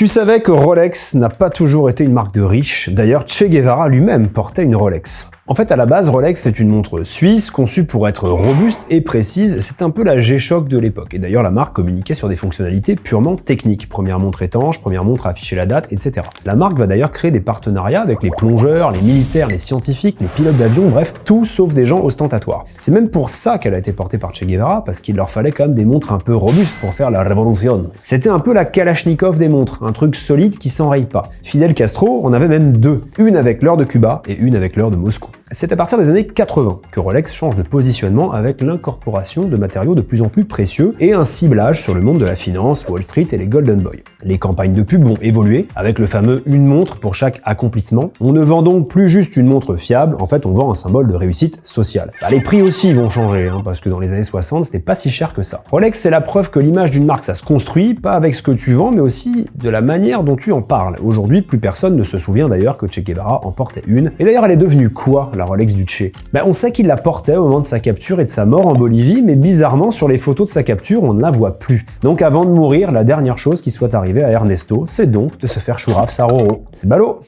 Tu savais que Rolex n'a pas toujours été une marque de riches. D'ailleurs, Che Guevara lui-même portait une Rolex. En fait, à la base, Rolex est une montre suisse conçue pour être robuste et précise. C'est un peu la G-Shock de l'époque. Et d'ailleurs, la marque communiquait sur des fonctionnalités purement techniques. Première montre étanche, première montre à afficher la date, etc. La marque va d'ailleurs créer des partenariats avec les plongeurs, les militaires, les scientifiques, les pilotes d'avion, bref, tout sauf des gens ostentatoires. C'est même pour ça qu'elle a été portée par Che Guevara, parce qu'il leur fallait quand même des montres un peu robustes pour faire la révolution. C'était un peu la Kalachnikov des montres, un truc solide qui s'enraye pas. Fidel Castro en avait même deux, une avec l'heure de Cuba et une avec l'heure de Moscou. C'est à partir des années 80 que Rolex change de positionnement avec l'incorporation de matériaux de plus en plus précieux et un ciblage sur le monde de la finance, Wall Street et les Golden Boys. Les campagnes de pub vont évoluer avec le fameux une montre pour chaque accomplissement. On ne vend donc plus juste une montre fiable, en fait on vend un symbole de réussite sociale. Les prix aussi vont changer, parce que dans les années 60 c'était pas si cher que ça. Rolex c'est la preuve que l'image d'une marque ça se construit, pas avec ce que tu vends mais aussi de la manière dont tu en parles. Aujourd'hui plus personne ne se souvient d'ailleurs que Che Guevara en portait une. Et d'ailleurs elle est devenue quoi la Rolex du Che? On sait qu'il la portait au moment de sa capture et de sa mort en Bolivie, mais bizarrement sur les photos de sa capture on ne la voit plus. Donc avant de mourir, la dernière chose qui soit arrivée à Ernesto, c'est donc de se faire chouraf sa Roro. C'est ballot.